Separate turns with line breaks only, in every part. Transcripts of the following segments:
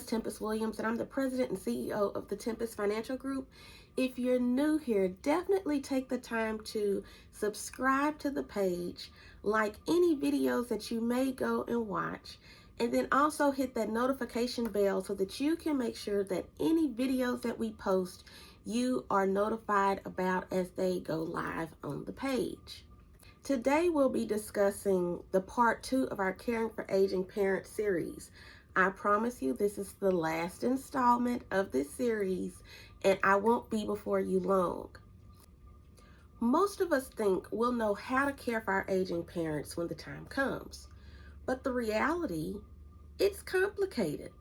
Tempest Williams, and I'm the president and CEO of the Tempest Financial Group. If you're new here, definitely take the time to subscribe to the page, like any videos that you may go and watch, and then also hit that notification bell so that you can make sure that any videos that we post, you are notified about as they go live on the page. Today we'll be discussing the part 2 of our Caring for Aging Parents series. I promise you this is the last installment of this series, and I won't be before you long. Most of us think we'll know how to care for our aging parents when the time comes, but the reality, it's complicated.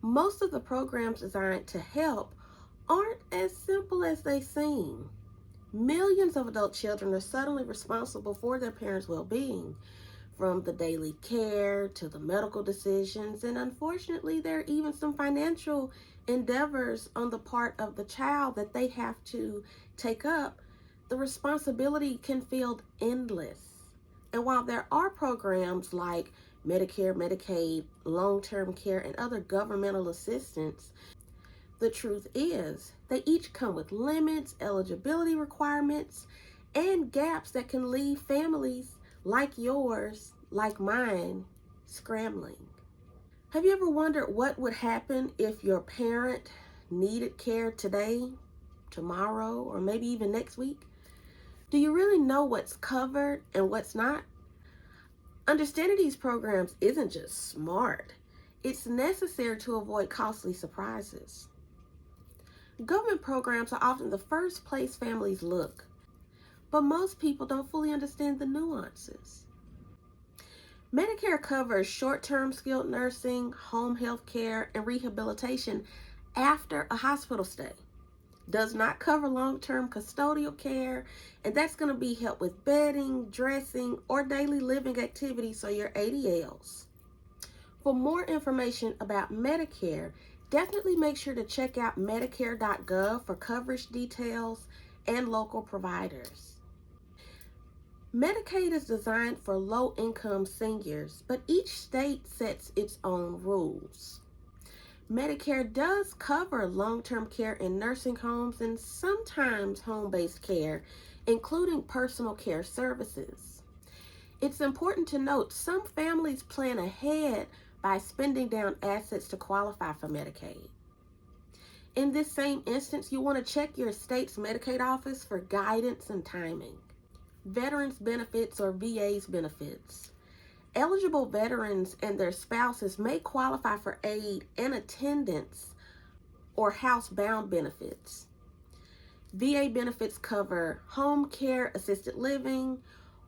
Most of the programs designed to help aren't as simple as they seem. Millions of adult children are suddenly responsible for their parents' well-being, from the daily care to the medical decisions, and unfortunately there are even some financial endeavors on the part of the child that they have to take up. The responsibility can feel endless. And while there are programs like Medicare, Medicaid, long-term care, and other governmental assistance, the truth is, they each come with limits, eligibility requirements, and gaps that can leave families like yours, like mine, scrambling. Have you ever wondered what would happen if your parent needed care today, tomorrow, or maybe even next week? Do you really know what's covered and what's not? Understanding these programs isn't just smart, it's necessary to avoid costly surprises. Government programs are often the first place families look, but most people don't fully understand the nuances. Medicare covers short-term skilled nursing, home health care, and rehabilitation after a hospital stay. Does not cover long-term custodial care, and that's going to be help with bedding, dressing, or daily living activities, so your ADLs. For more information about Medicare, definitely make sure to check out Medicare.gov for coverage details and local providers. Medicaid is designed for low-income seniors, but each state sets its own rules. Medicare does cover long-term care in nursing homes and sometimes home-based care, including personal care services. It's important to note some families plan ahead by spending down assets to qualify for Medicaid. In this same instance, you want to check your state's Medicaid office for guidance and timing. Veterans benefits or VA's benefits. Eligible veterans and their spouses may qualify for aid and attendance or housebound benefits. VA benefits cover home care, assisted living,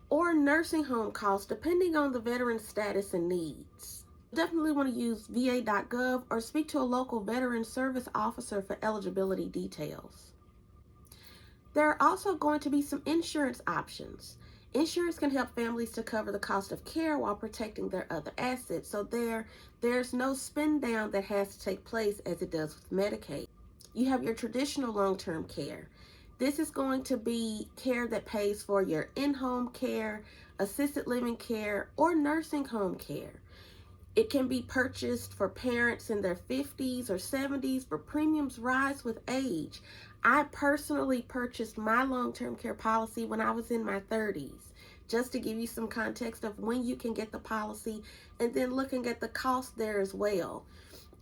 or nursing home costs depending on the veteran's status and needs. Definitely want to use va.gov or speak to a local veteran service officer for eligibility details. There are also going to be some insurance options. Insurance can help families to cover the cost of care while protecting their other assets, so there's no spend down that has to take place as it does with Medicaid. You have your traditional long-term care. This is going to be care that pays for your in-home care, assisted living care, or nursing home care. It can be purchased for parents in their 50s or 70s, but premiums rise with age. I personally purchased my long-term care policy when I was in my 30s, just to give you some context of when you can get the policy and then looking at the cost there as well.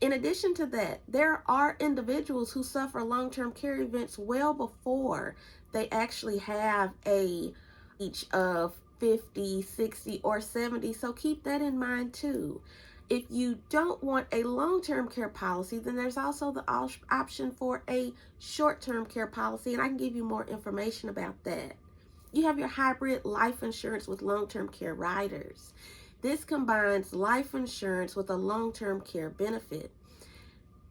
In addition to that, there are individuals who suffer long-term care events well before they actually have a age of 50, 60, or 70, so keep that in mind too. If you don't want a long-term care policy, then there's also the option for a short-term care policy, and I can give you more information about that. You have your hybrid life insurance with long-term care riders. This combines life insurance with a long-term care benefit.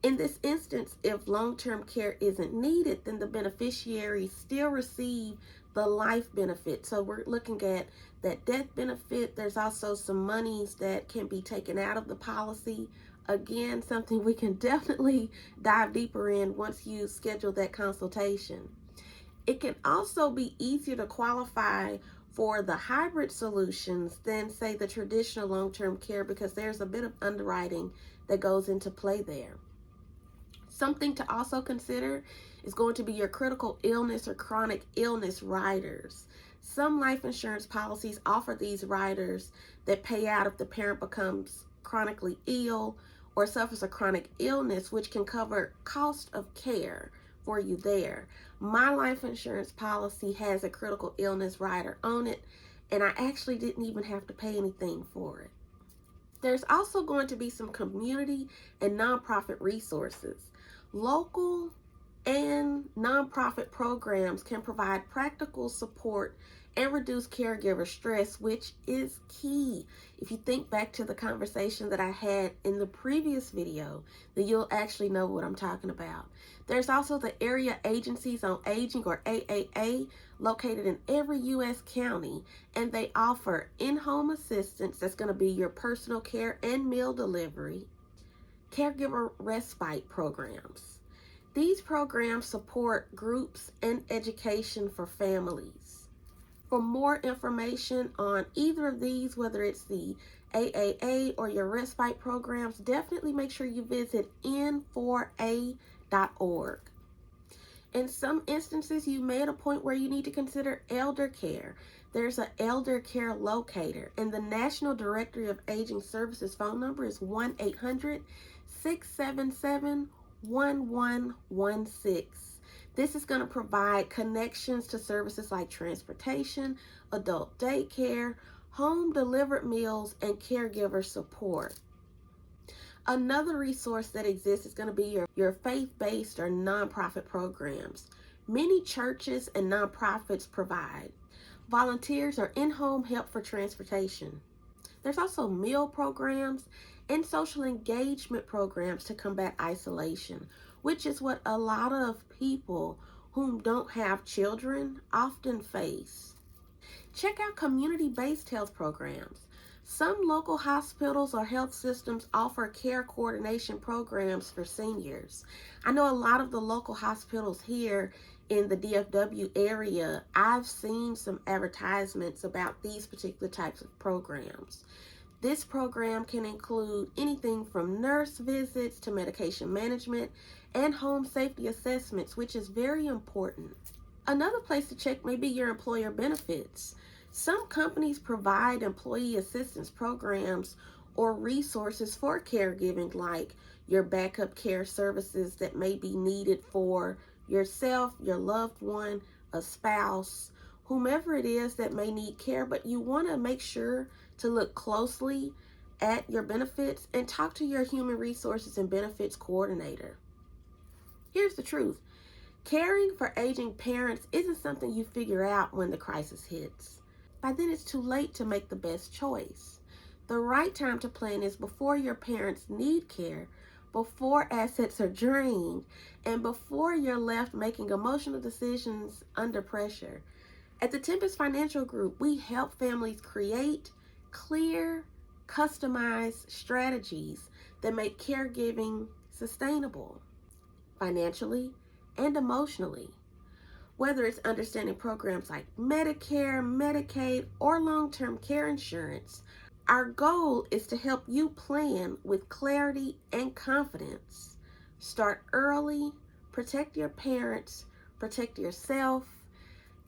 In this instance, if long-term care isn't needed, then the beneficiaries still receive the life benefit. So we're looking at that death benefit. There's also some monies that can be taken out of the policy. Again, something we can definitely dive deeper in once you schedule that consultation. It can also be easier to qualify for the hybrid solutions than, say, the traditional long-term care, because there's a bit of underwriting that goes into play there. Something to also consider is going to be your critical illness or chronic illness riders. Some life insurance policies offer these riders that pay out if the parent becomes chronically ill or suffers a chronic illness, which can cover cost of care for you there. My life insurance policy has a critical illness rider on it, and I actually didn't even have to pay anything for it. There's also going to be some community and nonprofit resources. Local and nonprofit programs can provide practical support and reduce caregiver stress, which is key. If you think back to the conversation that I had in the previous video, then you'll actually know what I'm talking about. There's also the Area Agencies on Aging, or AAA, located in every U.S. county, and they offer in-home assistance that's going to be your personal care and meal delivery, caregiver respite programs. These programs support groups and education for families. For more information on either of these, whether it's the AAA or your respite programs, definitely make sure you visit n4a.org. In some instances, you may at a point where you need to consider elder care. There's an elder care locator, and the National Directory of Aging Services phone number is 1-800-677-1116. This is going to provide connections to services like transportation, adult daycare, home delivered meals, and caregiver support. Another resource that exists is going to be your faith-based or nonprofit programs. Many churches and nonprofits provide volunteers or in-home help for transportation. There's also meal programs and social engagement programs to combat isolation, which is what a lot of people who don't have children often face. Check out community-based health programs. Some local hospitals or health systems offer care coordination programs for seniors. I know a lot of the local hospitals here in the DFW area, I've seen some advertisements about these particular types of programs. This program can include anything from nurse visits to medication management and home safety assessments, which is very important. Another place to check may be your employer benefits. Some companies provide employee assistance programs or resources for caregiving, like your backup care services that may be needed for yourself, your loved one, a spouse, whomever it is that may need care, but you want to make sure to look closely at your benefits and talk to your human resources and benefits coordinator. Here's the truth. Caring for aging parents isn't something you figure out when the crisis hits. By then it's too late to make the best choice. The right time to plan is before your parents need care, before assets are drained, and before you're left making emotional decisions under pressure. At the Tempest Financial Group, we help families create clear, customized strategies that make caregiving sustainable, financially and emotionally. Whether it's understanding programs like Medicare, Medicaid, or long-term care insurance, our goal is to help you plan with clarity and confidence. Start early, protect your parents, protect yourself.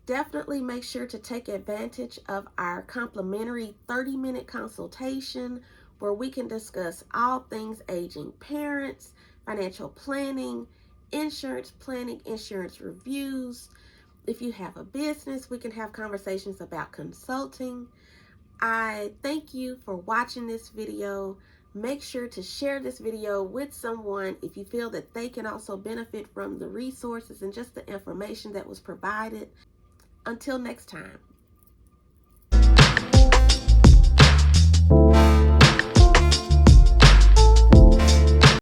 Definitely make sure to take advantage of our complimentary 30-minute consultation where we can discuss all things aging parents, financial planning, insurance planning, insurance reviews. If you have a business, we can have conversations about consulting. I thank you for watching this video. Make sure to share this video with someone if you feel that they can also benefit from the resources and just the information that was provided. Until next time,